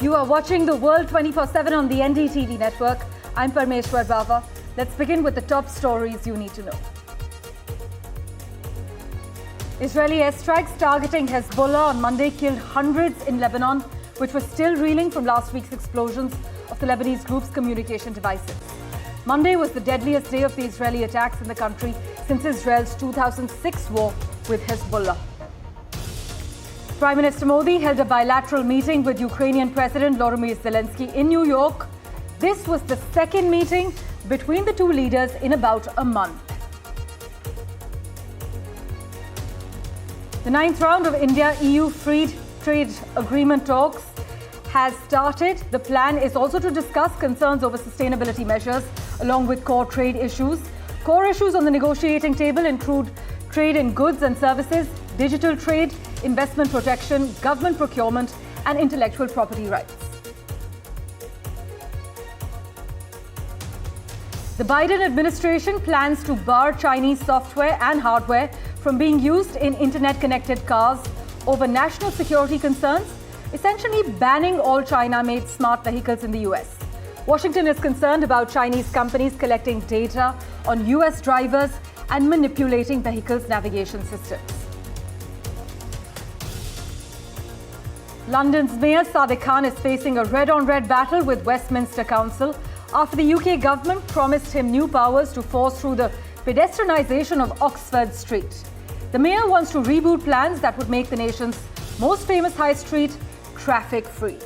You are watching the world 24/7 on the NDTV network. I'm Parmeshwar Bawa. Let's begin with the top stories you need to know. Israeli airstrikes targeting Hezbollah on Monday killed hundreds in Lebanon, which was still reeling from last week's explosions of the Lebanese group's communication devices. Monday was the deadliest day of the Israeli attacks in the country since Israel's 2006 war with Hezbollah. Prime Minister Modi held a bilateral meeting with Ukrainian President Volodymyr Zelensky in New York. This was the second meeting between the two leaders in about a month. The ninth round of India-EU free trade agreement talks has started. The plan is also to discuss concerns over sustainability measures along with core trade issues. Core issues on the negotiating table include trade in goods and services, digital trade, investment protection, government procurement, and intellectual property rights. The Biden administration plans to bar Chinese software and hardware from being used in internet-connected cars over national security concerns, essentially banning all China-made smart vehicles in the US. Washington is concerned about Chinese companies collecting data on US drivers and manipulating vehicles' navigation systems. London's Mayor Sadiq Khan is facing a red-on-red battle with Westminster Council after the UK government promised him new powers to force through the pedestrianisation of Oxford Street. The mayor wants to reboot plans that would make the nation's most famous high street traffic-free.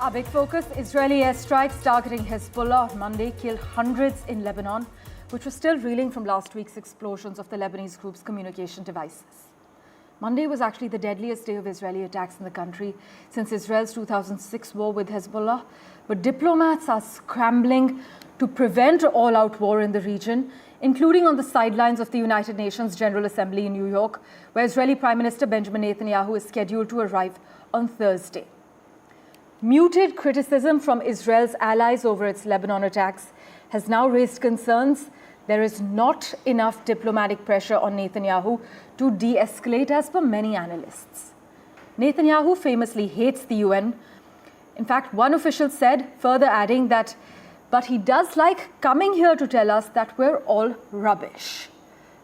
Our big focus, Israeli airstrikes targeting Hezbollah on Monday killed hundreds in Lebanon, which was still reeling from last week's explosions of the Lebanese group's communication devices. Monday was actually the deadliest day of Israeli attacks in the country since Israel's 2006 war with Hezbollah. But diplomats are scrambling to prevent all-out war in the region, including on the sidelines of the United Nations General Assembly in New York, where Israeli Prime Minister Benjamin Netanyahu is scheduled to arrive on Thursday. Muted criticism from Israel's allies over its Lebanon attacks has now raised concerns there is not enough diplomatic pressure on Netanyahu to de-escalate, as per many analysts. Netanyahu famously hates the UN. In fact, one official said, further adding that, but he does like coming here to tell us that we're all rubbish.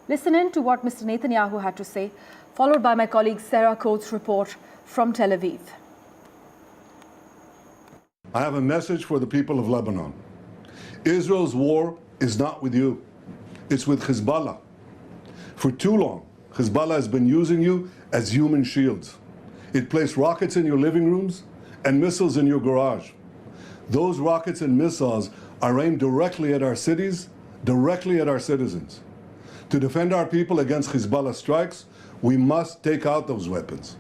Listen in to what Mr. Netanyahu had to say, followed by my colleague Sarah Coates' report from Tel Aviv. I have a message for the people of Lebanon. Israel's war is not with you. It's with Hezbollah. For too long, Hezbollah has been using you as human shields. It placed rockets in your living rooms and missiles in your garage. Those rockets and missiles are aimed directly at our cities, directly at our citizens. To defend our people against Hezbollah strikes, we must take out those weapons.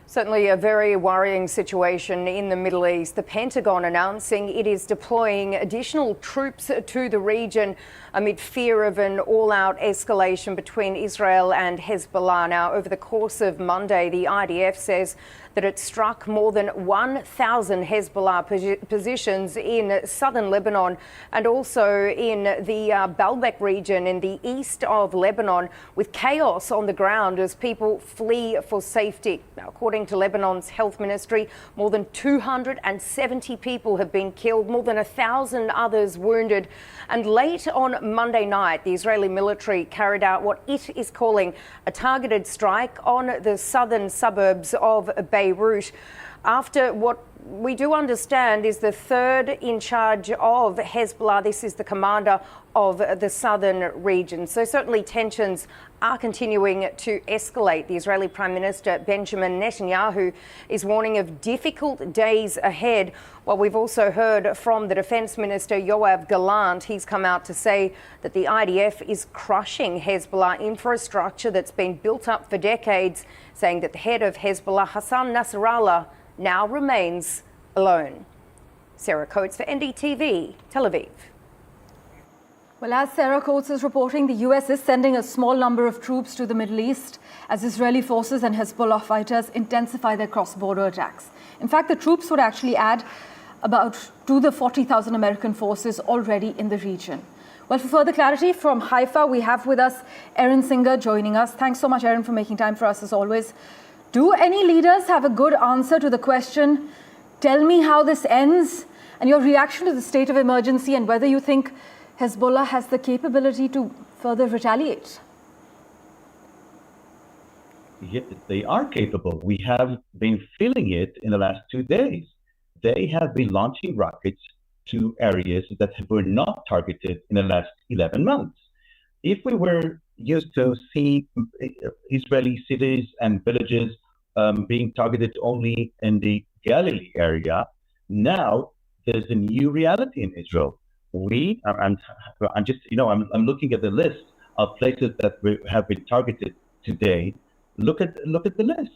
Certainly a very worrying situation in the Middle East. The Pentagon announcing it is deploying additional troops to the region amid fear of an all-out escalation between Israel and Hezbollah. Now, over the course of Monday, the IDF says that it struck more than 1,000 Hezbollah positions in southern Lebanon and also in the Baalbek region in the east of Lebanon, with chaos on the ground as people flee for safety. Now, according to Lebanon's health ministry, more than 270 people have been killed, more than 1,000 others wounded. And late on Monday night, the Israeli military carried out what it is calling a targeted strike on the southern suburbs of Beirut, after what we do understand is the third in charge of Hezbollah. This is the commander of the southern region. So certainly tensions are continuing to escalate. The Israeli Prime Minister Benjamin Netanyahu is warning of difficult days ahead. Well, we've also heard from the Defence Minister Yoav Gallant. He's come out to say that the IDF is crushing Hezbollah infrastructure that's been built up for decades, saying that the head of Hezbollah, Hassan Nasrallah, now remains alone. Sarah Coates for NDTV, Tel Aviv. Well, as Sarah Coates is reporting, the US is sending a small number of troops to the Middle East as Israeli forces and Hezbollah fighters intensify their cross-border attacks. In fact, the troops would actually add to the 40,000 American forces already in the region. Well, for further clarity from Haifa, we have with us Erin Singer joining us. Thanks so much, Erin, for making time for us as always. Do any leaders have a good answer to the question, tell me how this ends, and your reaction to the state of emergency and whether you think Hezbollah has the capability to further retaliate? Yes, they are capable. We have been feeling it in the last 2 days. They have been launching rockets to areas that were not targeted in the last 11 months. If we were used to see Israeli cities and villages being targeted only in the Galilee area, now there's a new reality in Israel. I'm looking at the list of places that have been targeted today. Look at the list.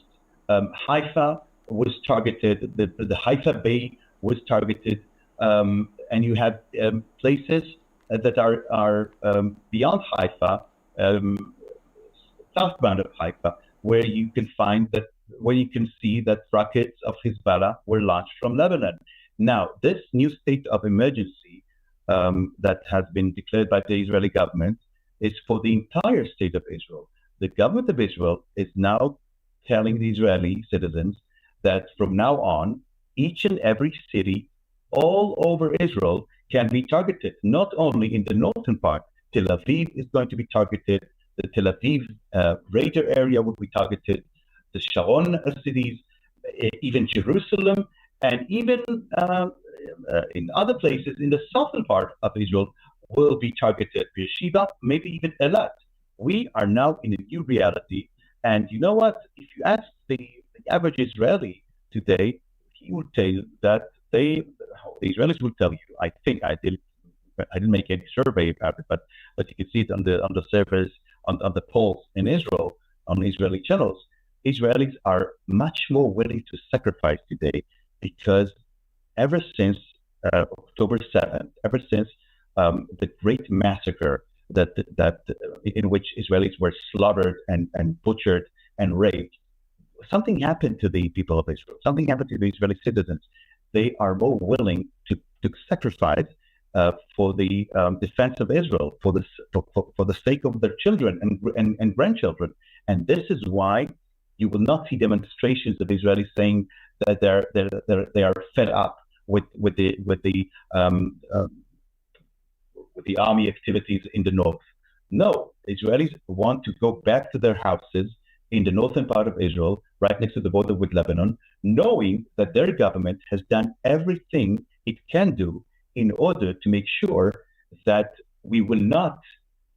Haifa was targeted. The Haifa Bay was targeted, and you have places that are beyond Haifa, southbound of Haifa, where you can see that rockets of Hezbollah were launched from Lebanon. Now, this new state of emergency that has been declared by the Israeli government is for the entire state of Israel. The government of Israel is now telling the Israeli citizens that from now on, each and every city all over Israel can be targeted, not only in the northern part. Tel Aviv is going to be targeted, the Tel Aviv greater area will be targeted, the Sharon cities, even Jerusalem, and even in other places in the southern part of Israel will be targeted. Beersheba, maybe even Elat. We are now in a new reality. And you know what? If you ask the average Israeli today, he will tell you that the Israelis will tell you, I think I didn't make any survey about it, but you can see it on the surveys, on the polls in Israel, on Israeli channels. Israelis are much more willing to sacrifice today because ever since October 7th, ever since the great massacre that in which Israelis were slaughtered and butchered and raped, something happened to the people of Israel. Something happened to the Israeli citizens. They are more willing to sacrifice for the defense of Israel, for the sake of their children and grandchildren. And this is why you will not see demonstrations of Israelis saying that they are fed up with the army activities in the north. No, Israelis want to go back to their houses in the northern part of Israel, right next to the border with Lebanon, knowing that their government has done everything it can do in order to make sure that we will not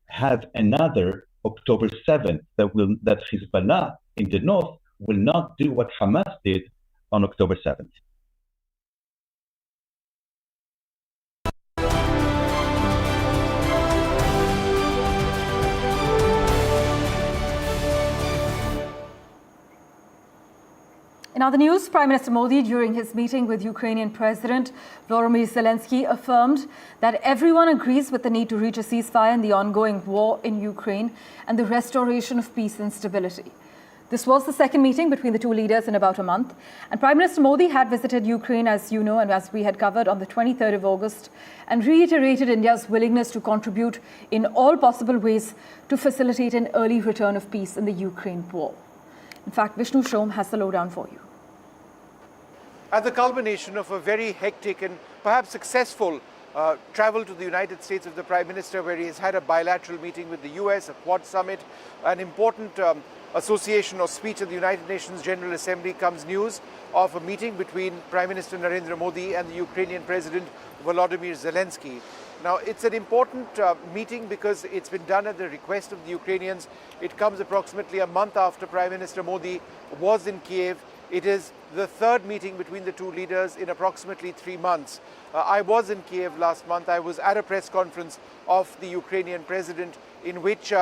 have another October 7th, that Hezbollah in the north will not do what Hamas did on October 7th. In other news, Prime Minister Modi, during his meeting with Ukrainian President Volodymyr Zelensky, affirmed that everyone agrees with the need to reach a ceasefire in the ongoing war in Ukraine and the restoration of peace and stability. This was the second meeting between the two leaders in about a month. And Prime Minister Modi had visited Ukraine, as you know, and as we had covered, on the 23rd of August, and reiterated India's willingness to contribute in all possible ways to facilitate an early return of peace in the Ukraine war. In fact, Vishnu Shom has the lowdown for you. At the culmination of a very hectic and perhaps successful travel to the United States of the Prime Minister, where he has had a bilateral meeting with the US, a Quad summit, an important association or speech at the United Nations General Assembly, comes news of a meeting between Prime Minister Narendra Modi and the Ukrainian President Volodymyr Zelensky. Now, it's an important meeting because it's been done at the request of the Ukrainians. It comes approximately a month after Prime Minister Modi was in Kiev. It is the third meeting between the two leaders in approximately 3 months. I was in Kiev last month. I was at a press conference of the Ukrainian president in which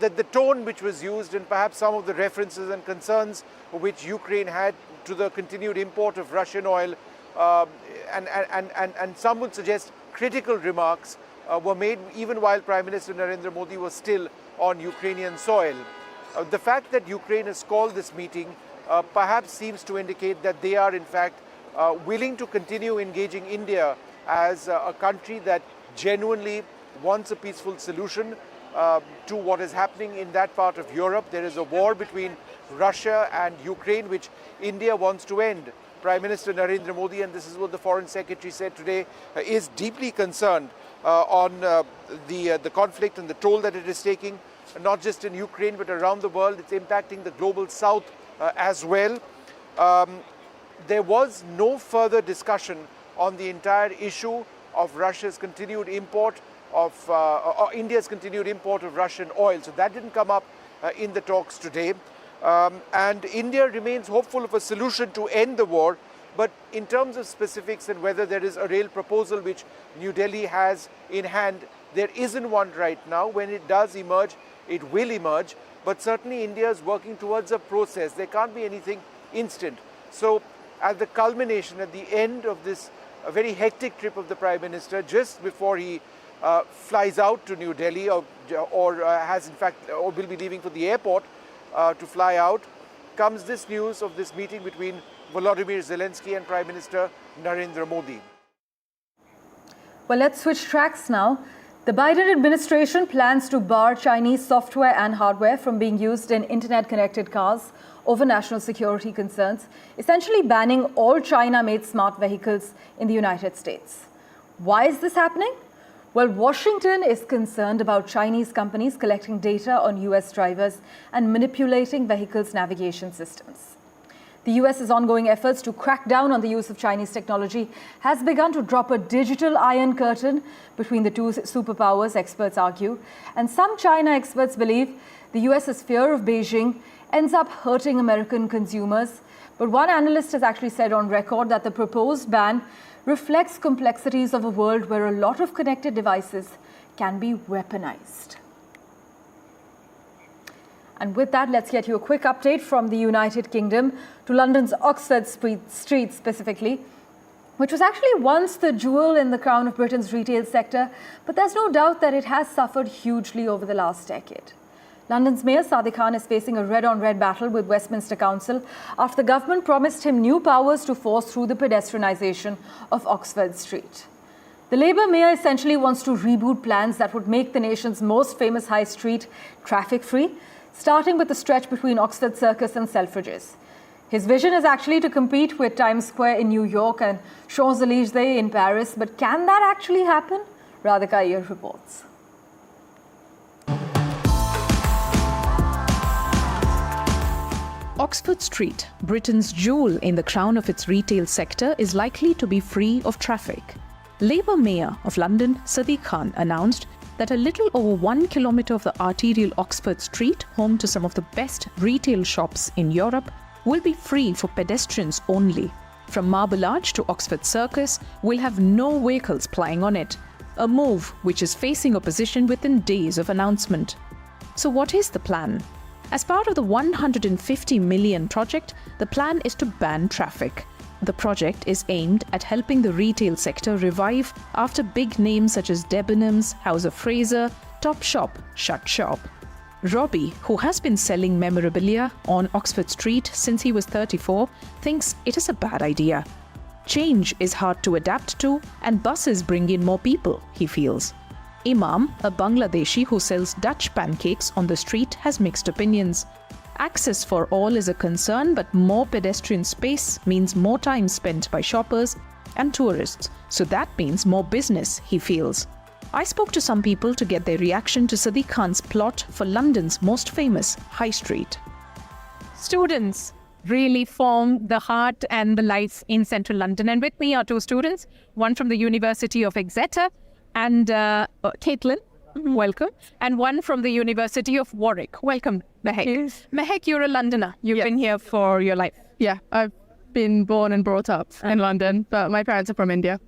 the tone which was used and perhaps some of the references and concerns which Ukraine had to the continued import of Russian oil and some would suggest critical remarks were made even while Prime Minister Narendra Modi was still on Ukrainian soil. The fact that Ukraine has called this meeting perhaps seems to indicate that they are in fact willing to continue engaging India as a country that genuinely wants a peaceful solution to what is happening in that part of Europe. There is a war between Russia and Ukraine, which India wants to end. Prime Minister Narendra Modi, and this is what the Foreign Secretary said today, is deeply concerned on the conflict and the toll that it is taking, not just in Ukraine but around the world. It's impacting the global south as well. There was no further discussion on the entire issue of Russia's continued import of India's continued import of Russian oil. So that didn't come up in the talks today. And India remains hopeful of a solution to end the war. But in terms of specifics and whether there is a real proposal which New Delhi has in hand, there isn't one right now. When it does emerge, it will emerge. But certainly India is working towards a process. There can't be anything instant. So at the culmination, at the end of this very hectic trip of the Prime Minister, just before he flies out to New Delhi or has in fact or will be leaving for the airport to fly out, comes this news of this meeting between Volodymyr Zelensky and Prime Minister Narendra Modi. Well, let's switch tracks now. The Biden administration plans to bar Chinese software and hardware from being used in internet-connected cars over national security concerns, essentially banning all China-made smart vehicles in the United States. Why is this happening? Well, Washington is concerned about Chinese companies collecting data on US drivers and manipulating vehicles' navigation systems. The US's ongoing efforts to crack down on the use of Chinese technology has begun to drop a digital iron curtain between the two superpowers, experts argue. And some China experts believe the US's fear of Beijing ends up hurting American consumers. But one analyst has actually said on record that the proposed ban reflects complexities of a world where a lot of connected devices can be weaponized. And with that, let's get you a quick update from the United Kingdom to London's Oxford Street specifically, which was actually once the jewel in the crown of Britain's retail sector, but there's no doubt that it has suffered hugely over the last decade. London's Mayor Sadiq Khan is facing a red-on-red battle with Westminster Council after the government promised him new powers to force through the pedestrianisation of Oxford Street. The Labour Mayor essentially wants to reboot plans that would make the nation's most famous high street traffic-free, starting with the stretch between Oxford Circus and Selfridges. His vision is actually to compete with Times Square in New York and Champs-Élysées in Paris, but can that actually happen? Radhika Iyer reports. Oxford Street, Britain's jewel in the crown of its retail sector, is likely to be free of traffic. Labour Mayor of London, Sadiq Khan, announced that a little over 1 kilometre of the arterial Oxford Street, home to some of the best retail shops in Europe, will be free for pedestrians only. From Marble Arch to Oxford Circus will have no vehicles plying on it, a move which is facing opposition within days of announcement. So what is the plan? As part of the 150 million project, the plan is to ban traffic. The project is aimed at helping the retail sector revive after big names such as Debenhams, House of Fraser, Topshop shut shop. Robbie, who has been selling memorabilia on Oxford Street since he was 34, thinks it is a bad idea. Change is hard to adapt to, and buses bring in more people, he feels. Imam, a Bangladeshi who sells Dutch pancakes on the street, has mixed opinions. Access for all is a concern, but more pedestrian space means more time spent by shoppers and tourists. So that means more business, he feels. I spoke to some people to get their reaction to Sadiq Khan's plot for London's most famous high street. Students really form the heart and the life in central London. And with me are two students, one from the University of Exeter and Caitlin, welcome, and one from the University of Warwick. Welcome, Mehek. Yes. Mehek, you're a Londoner. You've been here for your life. Yeah, I've been born and brought up in London, but my parents are from India.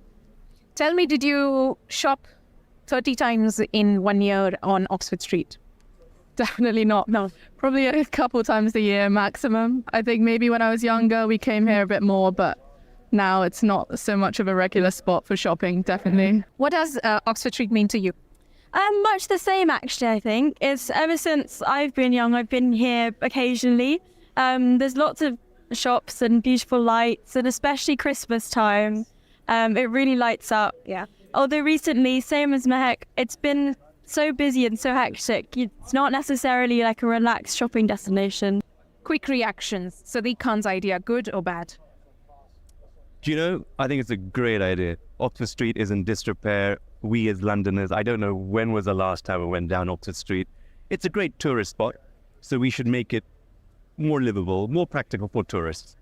Tell me, did you shop 30 times in 1 year on Oxford Street? Definitely not. No. Probably a couple times a year maximum. I think maybe when I was younger, we came here a bit more, but now it's not so much of a regular spot for shopping, definitely. What does Oxford Street mean to you? Much the same, actually, I think. It's ever since I've been young, I've been here occasionally. There's lots of shops and beautiful lights, and especially Christmas time. It really lights up. Yeah. Although recently, same as Mehek, it's been so busy and so hectic. It's not necessarily like a relaxed shopping destination. Quick reactions. Sadiq Khan's idea, good or bad? Do you know, I think it's a great idea. Oxford Street is in disrepair. We as Londoners, I don't know when was the last time we went down Oxford Street. It's a great tourist spot, so we should make it more livable, more practical for tourists.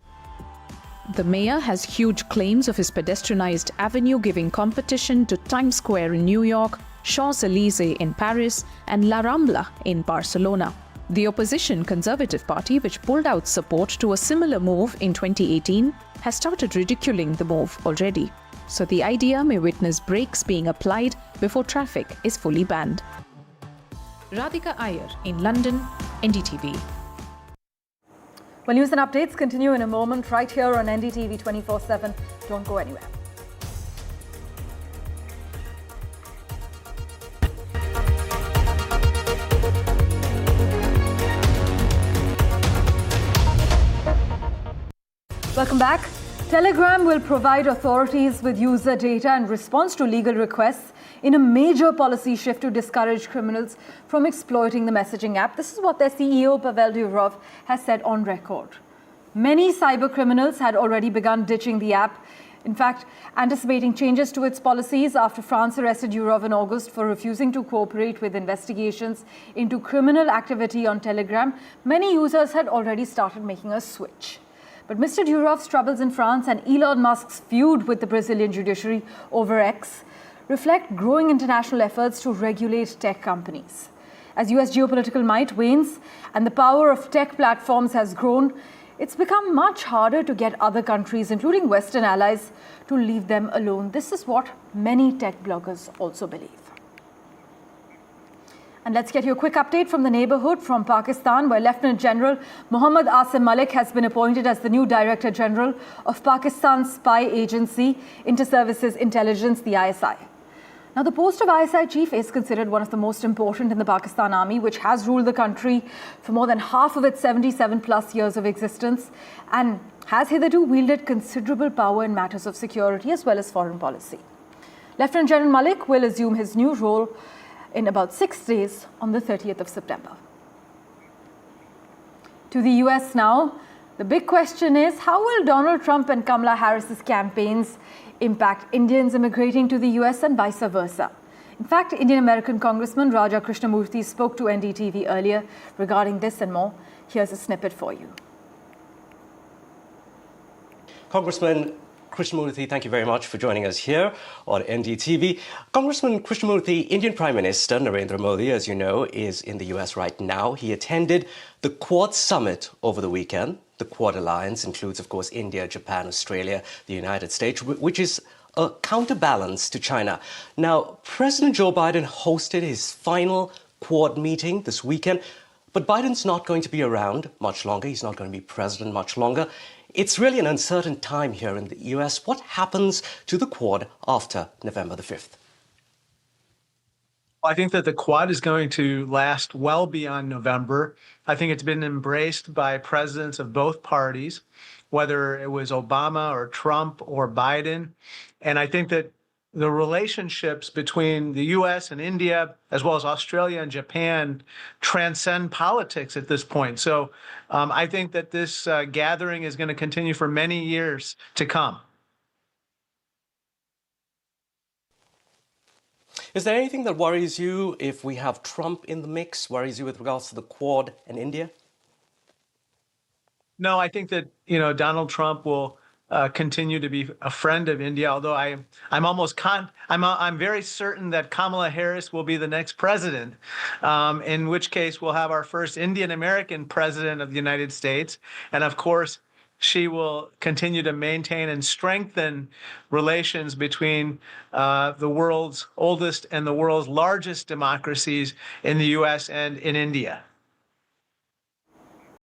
The mayor has huge claims of his pedestrianized avenue giving competition to Times Square in New York, Champs-Élysées in Paris, and La Rambla in Barcelona. The opposition Conservative Party, which pulled out support to a similar move in 2018, has started ridiculing the move already. So the idea may witness brakes being applied before traffic is fully banned. Radhika Iyer in London, NDTV. Well, news and updates continue in a moment right here on NDTV 24/7. Don't go anywhere. Welcome back. Telegram will provide authorities with user data in response to legal requests in a major policy shift to discourage criminals from exploiting the messaging app. This is what their CEO, Pavel Durov, has said on record. Many cyber criminals had already begun ditching the app. In fact, anticipating changes to its policies after France arrested Durov in August for refusing to cooperate with investigations into criminal activity on Telegram, many users had already started making a switch. But Mr. Durov's troubles in France and Elon Musk's feud with the Brazilian judiciary over X reflect growing international efforts to regulate tech companies. As US geopolitical might wanes and the power of tech platforms has grown, it's become much harder to get other countries, including Western allies, to leave them alone. This is what many tech bloggers also believe. And let's get you a quick update from the neighborhood from Pakistan, where Lieutenant General Muhammad Asim Malik has been appointed as the new Director General of Pakistan's spy agency, Inter-Services Intelligence, the ISI. Now, the post of ISI chief is considered one of the most important in the Pakistan Army, which has ruled the country for more than half of its 77-plus years of existence and has hitherto wielded considerable power in matters of security as well as foreign policy. Lieutenant General Malik will assume his new role in about 6 days on the 30th of September. To the US now, the big question is, how will Donald Trump and Kamala Harris's campaigns impact Indians immigrating to the US and vice versa? In fact, Indian-American Congressman Raja Krishnamurthy spoke to NDTV earlier regarding this and more. Here's a snippet for you. Congressman Krishnamurthy, thank you very much for joining us here on NDTV. Congressman Krishnamurthy, Indian Prime Minister Narendra Modi, as you know, is in the US right now. He attended the Quad Summit over the weekend. The Quad Alliance includes, of course, India, Japan, Australia, the United States, which is a counterbalance to China. Now, President Joe Biden hosted his final Quad meeting this weekend, but Biden's not going to be around much longer. He's not going to be president much longer. It's really an uncertain time here in the US. What happens to the Quad after November the 5th? I think that the Quad is going to last well beyond November. I think it's been embraced by presidents of both parties, whether it was Obama or Trump or Biden. And I think that the relationships between the US and India, as well as Australia and Japan, transcend politics at this point. So I think that this gathering is going to continue for many years to come. Is there anything that worries you if we have Trump in the mix, worries you with regards to the Quad and India? No, I think that, Donald Trump will continue to be a friend of India, although I'm very certain that Kamala Harris will be the next president, in which case we'll have our first Indian American president of the United States. And of course, she will continue to maintain and strengthen relations between the world's oldest and the world's largest democracies in the US and in India.